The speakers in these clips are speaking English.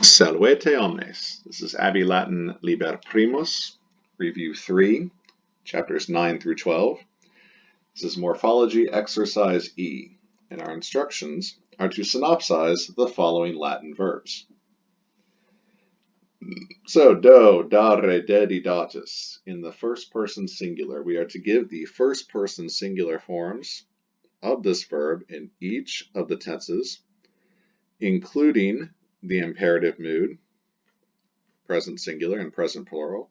Salvete omnes. This is Abbey Latin Liber Primus, Review 3, chapters 9 through 12. This is Morphology Exercise E, and our instructions are to synopsize the following Latin verbs. So, do, dare, dedi, datus. In the first person singular, we are to give the first person singular forms of this verb in each of the tenses, including the imperative mood, present singular and present plural,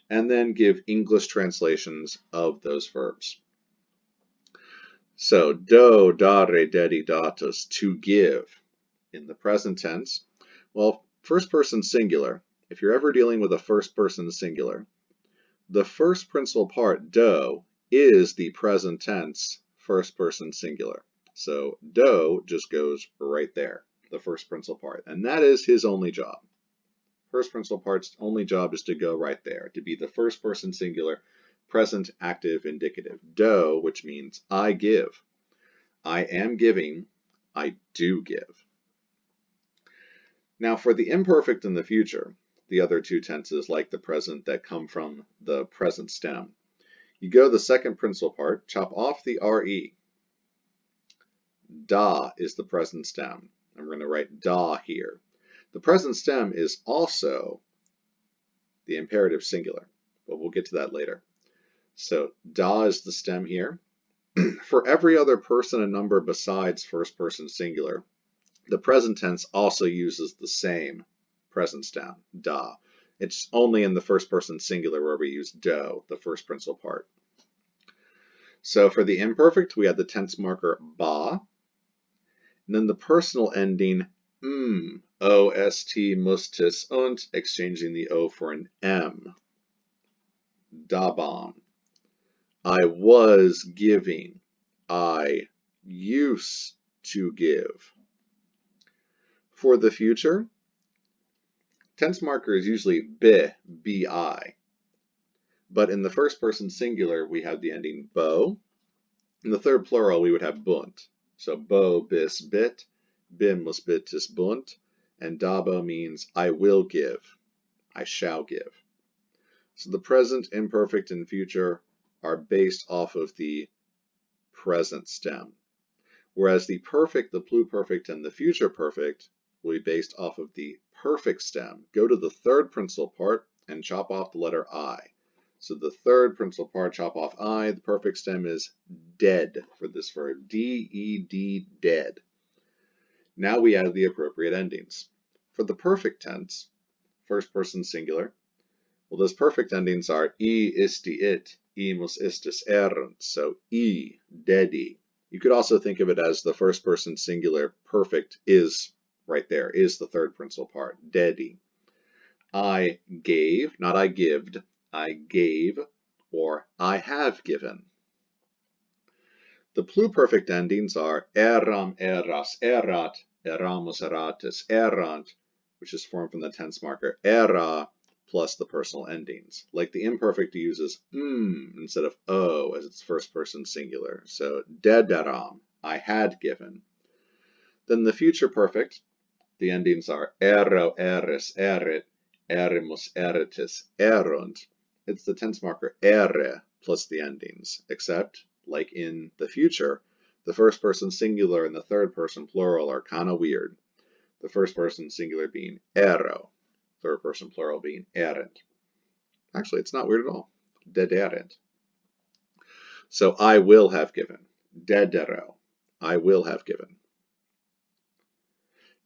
and then give English translations of those verbs. So, do, dare, dedi, datus, to give. In the present tense, well, first person singular, if you're ever dealing with a first person singular, the first principal part, do, is the present tense first person singular. So, do just goes right there, the first principal part, and that is his only job. First principal part's only job is to go right there, to be the first person singular, present, active, indicative. Do, which means I give. I am giving, I do give. Now for the imperfect in the future, the other two tenses like the present that come from the present stem, you go the second principal part, chop off the RE. Da is the present stem. I'm going to write da here. The present stem is also the imperative singular, but we'll get to that later. So da is the stem here. For every other person and number besides first person singular, the present tense also uses the same present stem, da. It's only in the first person singular where we use do, the first principal part. So for the imperfect, we have the tense marker ba, and then the personal ending ost, mustis, und, exchanging the o for an m. Daban. I was giving. I used to give. For the future, tense marker is usually bi. But in the first person singular, we have the ending bo. In the third plural, we would have bunt. So bo, bis, bit, bim, mus, bitis, bunt, and dabo means I will give, I shall give. So the present, imperfect, and future are based off of the present stem, whereas the perfect, the pluperfect, and the future perfect will be based off of the perfect stem. Go to the third principal part and chop off the letter I. So the third principal part, chop off I. The perfect stem is dead for this verb, D-E-D, dead. Now we add the appropriate endings. For the perfect tense, first person singular, well, those perfect endings are I isti it, imus istis erunt, so I, dedi. You could also think of it as the first person singular perfect is right there, is the third principal part, dedi. I gave, not I gived, I gave, or I have given. The pluperfect endings are eram, eras, erat, eramus, eratis, erant, which is formed from the tense marker era plus the personal endings. Like the imperfect uses instead of o as its first person singular. So dederam, I had given. Then the future perfect, the endings are ero, eris, erit, erimus, eritis, erunt. It's the tense marker ere plus the endings, except, like in the future, the first person singular and the third person plural are kind of weird. The first person singular being ero, third person plural being erent. Actually, it's not weird at all. Dederent. So I will have given. Dedero, I will have given.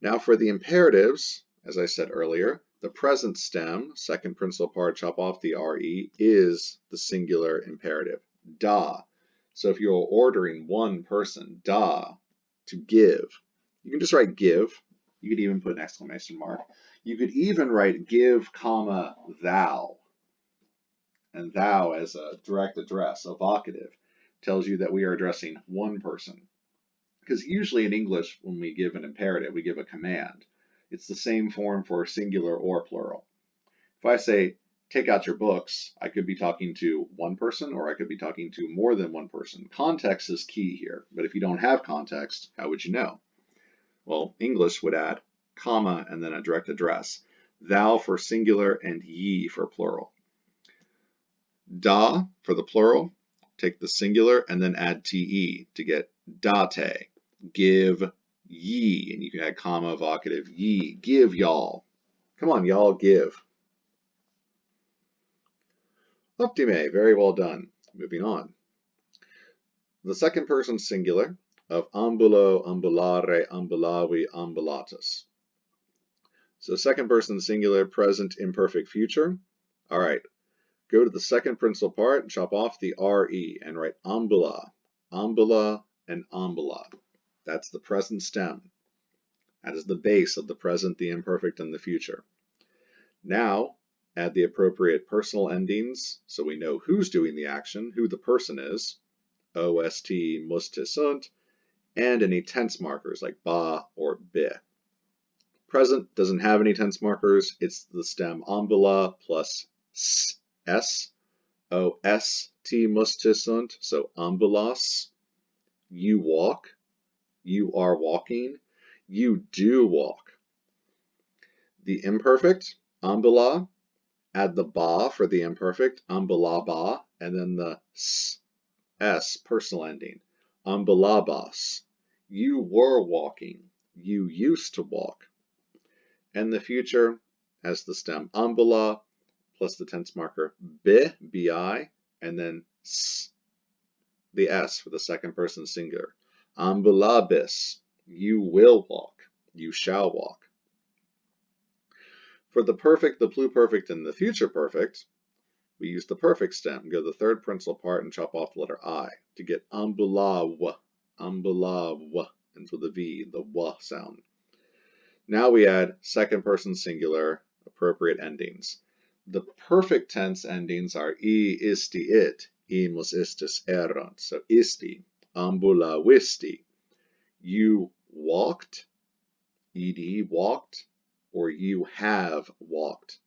Now for the imperatives, as I said earlier, the present stem, second principal part, chop off the RE, is the singular imperative, da. So if you're ordering one person, da, to give, you can just write give. You could even put an exclamation mark. You could even write give, comma, thou. And thou as a direct address, evocative, tells you that we are addressing one person. Because usually in English, when we give an imperative, we give a command. It's the same form for singular or plural. If I say, take out your books, I could be talking to one person or I could be talking to more than one person. Context is key here, but if you don't have context, how would you know? Well, English would add comma, and then a direct address. Thou for singular and ye for plural. Da for the plural, take the singular and then add te to get date. Give ye, and you can add comma, vocative, ye. Give y'all. Come on, y'all, give. Optime, very well done. Moving on. The second person singular of ambulo, ambulare, ambulavi, ambulatus. So second person singular, present, imperfect, future. All right, go to the second principal part and chop off the re and write ambula, ambula, and ambula. That's the present stem. That is the base of the present, the imperfect, and the future. Now, add the appropriate personal endings so we know who's doing the action, who the person is, ost, musste, sunt, and any tense markers like ba or be. Present doesn't have any tense markers. It's the stem ambula plus s, ost, musste, sunt, so ambulas. You walk, you are walking, you do walk. The imperfect, ambula, add the ba for the imperfect, ambulaba, and then the s personal ending, ambulabas. You were walking, you used to walk. And the future has the stem ambula plus the tense marker bi, and then the s for the second person singular. Ambulabis, you will walk, you shall walk. For the perfect, the pluperfect, and the future perfect, we use the perfect stem. Go to the third principal part and chop off the letter I to get ambulaw, ambulaw, and for the V, the w sound. Now we add second person singular, appropriate endings. The perfect tense endings are I, isti, it, imus, istis, erunt. So isti, ambulavisti, you walked, ed, walked, or you have walked.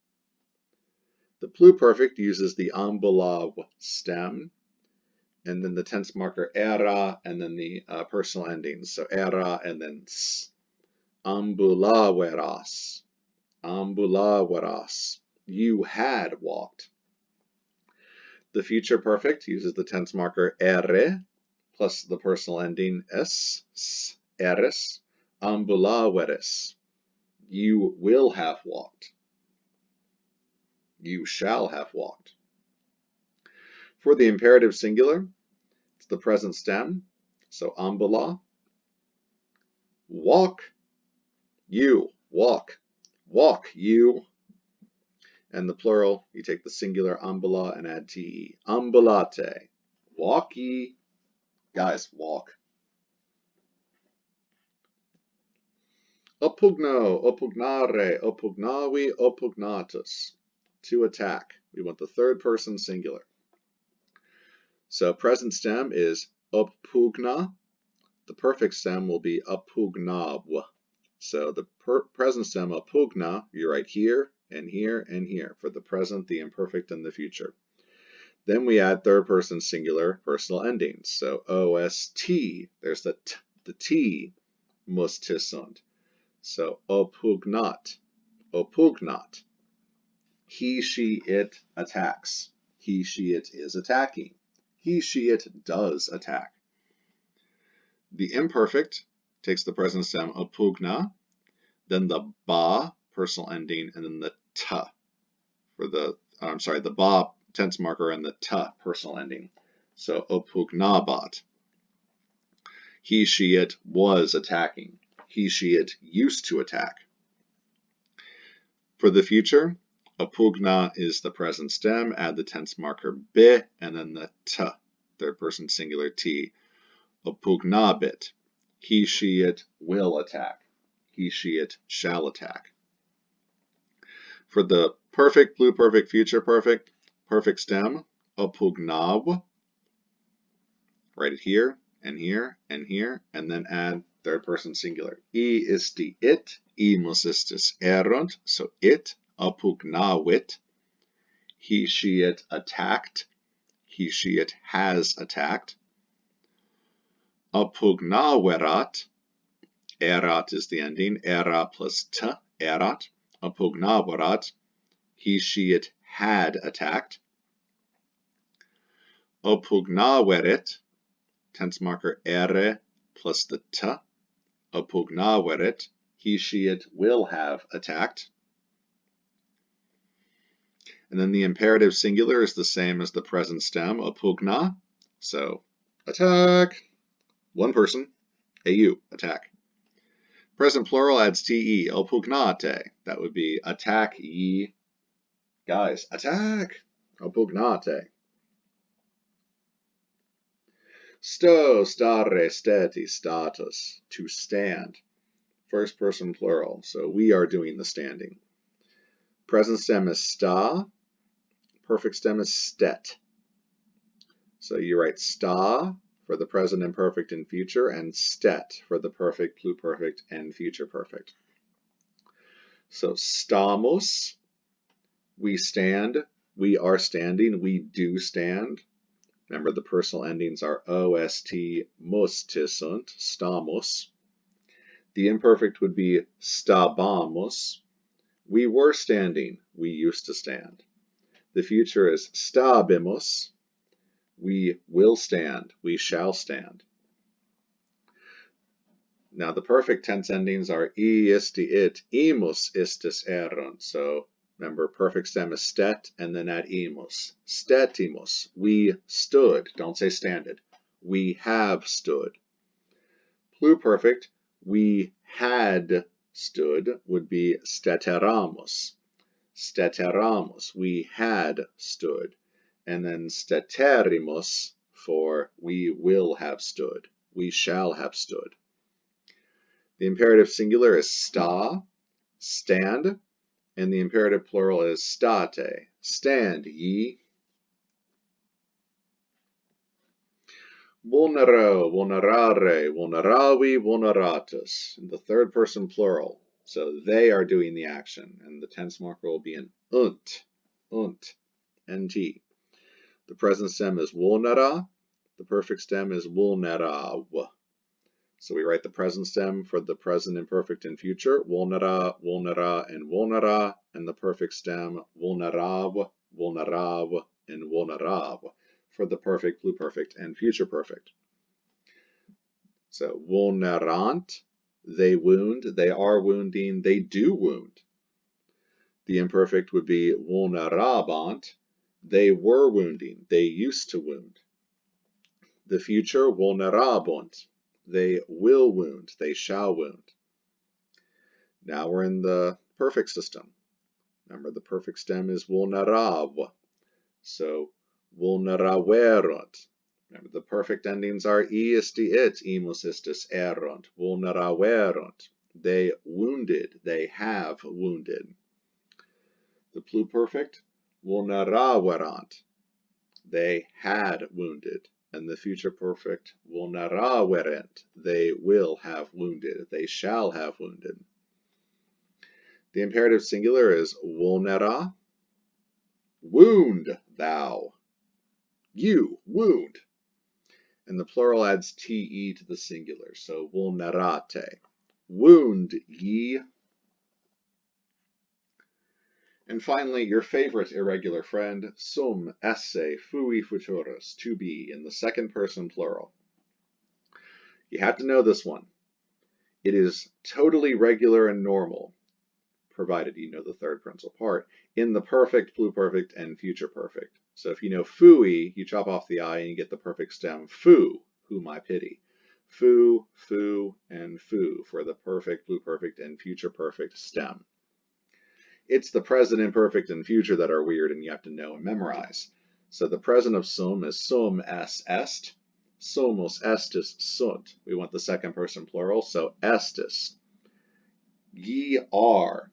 The pluperfect uses the ambulav stem, and then the tense marker era, and then the personal endings. So era, and then s. Ambulaveras, ambulaveras, you had walked. The future perfect uses the tense marker ere, plus the personal ending s, eres, ambulaveres, you will have walked. You shall have walked. For the imperative singular, it's the present stem, so ambula, walk, you, walk, walk, you. And the plural, you take the singular ambula and add te, ambulate, walk ye, guys, walk. Opugno, opugnare, opugnavi, opugnatus, to attack. We want the third person singular. So present stem is opugna. The perfect stem will be opugnav. So the present stem opugna, you write here and here and here for the present, the imperfect, and the future. Then we add third person singular personal endings. So ost, there's the t, musste, sunt. So opugnat, opugnat. He, she, it attacks. He, she, it is attacking. He, she, it does attack. The imperfect takes the present stem opugna, then the ba personal ending, and then the ta for the the ba tense marker and the ta personal ending. So opugnabat. He, she, it was attacking. He, she, it used to attack. For the future, opugna is the present stem. Add the tense marker be and then the ta, third person singular t. Opugnabit. He, she, it will attack. He, she, it shall attack. For the perfect, pluperfect, future perfect, perfect stem, opugnab. Write it here and here and here, and then add third person singular. I isti it, imus istis erunt, so it, opugnavit. He, she, it attacked. He, she, it has attacked. Opugnaverat, Erat is the ending. Era plus t, erat. Apugnaverat, he, she, it had attacked. Apugnaverit, tense marker ere plus the t. Apugnaverit, he, she, it will have attacked. And then the imperative singular is the same as the present stem, apugna. So, attack. One person, au, attack. Present plural adds te, opugnate. That would be attack ye. Guys, attack. Opugnate. Sto, stare, steti, status. To stand. First person plural, so we are doing the standing. Present stem is sta. Perfect stem is stet. So you write sta for the present imperfect and future, and stet for the perfect, pluperfect, and future perfect. So stamos, we stand, we are standing, we do stand. Remember the personal endings are ost, mus, tisunt, stamos. The imperfect would be stabamos. We were standing, we used to stand. The future is stabimus. We will stand, we shall stand. Now the perfect tense endings are I, isti, it, imus, istis, erunt. So remember, perfect stem is stet, and then add imus. Stetimus, we stood. Don't say standed. We have stood. Pluperfect, we had stood, would be steteramus. Steteramus, we had stood. And then steterimus for we will have stood. We shall have stood. The imperative singular is sta, stand, and the imperative plural is state, stand ye. Vulnero, vulnerare, vulneravi, vulneratus, in the third person plural. So they are doing the action, and the tense marker will be an unt, nt. The present stem is vulnera, the perfect stem is vulnerav. So we write the present stem for the present imperfect and future, vulnera, vulnera, and vulnera, and the perfect stem, vulnerav, vulnerav, and vulnerav, for the perfect, pluperfect, and future perfect. So vulnerant, they wound, they are wounding, they do wound. The imperfect would be vulnerabant, they were wounding, they used to wound. The future, vulnerabunt, they will wound, they shall wound. Now we're in the perfect system. Remember, the perfect stem is vulnerav. So vulneraverunt. Remember, the perfect endings are isti, it, imus, istis, erunt. Vulneraverunt. They wounded, they have wounded. The pluperfect, vulneraverant. They had wounded. And the future perfect, vulneraverent. They will have wounded. They shall have wounded. The imperative singular is vulnera. Wound thou. You, wound. And the plural adds te to the singular, so vulnerate. Wound ye. And finally, your favorite irregular friend, sum, esse, fui futurus, to be, in the second person plural. You have to know this one. It is totally regular and normal, provided you know the third principal part, in the perfect, pluperfect, and future perfect. So if you know fui, you chop off the I and you get the perfect stem fu, whom I pity. Fu, fu, and fu for the perfect, pluperfect, and future perfect stem. It's the present imperfect and future that are weird and you have to know and memorize. So the present of sum is sum es est. Sumus estis sunt. We want the second person plural, so estis. Ye are.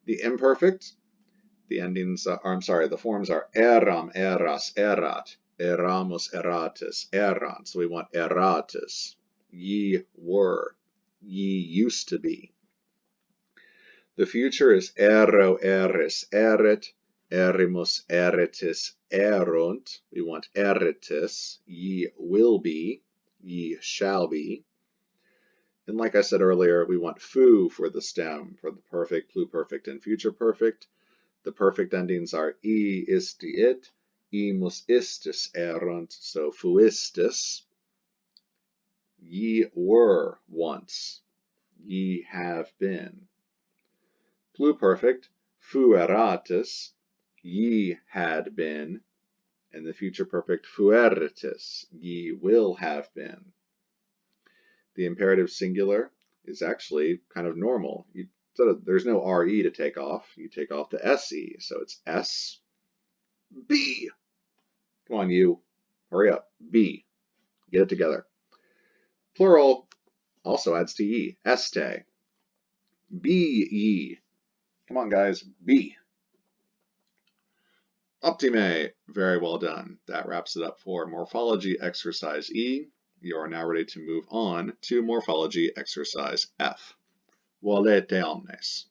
The imperfect, the endings the forms are eram, eras, erat, eramus, eratis, erant. So we want eratis. Ye were. Ye used to be. The future is ero, eris, erit, erimus, eritis, erunt. We want eritis. Ye will be. Ye shall be. And like I said earlier, we want foo for the stem, for the perfect, pluperfect, and future perfect. The perfect endings are I isti it, imus istis erunt, so fuistis. Ye were once, ye have been. Pluperfect, fueratis, ye had been, and the future perfect fueritis, ye will have been. The imperative singular is actually kind of normal. There's no RE to take off. You take off the SE, so it's S, B. Come on, you. Hurry up. B. Get it together. Plural also adds to ye. Este. Be ye. Come on, guys. Be. Optime. Very well done. That wraps it up for Morphology Exercise E. You are now ready to move on to Morphology Exercise F. Volete omnes.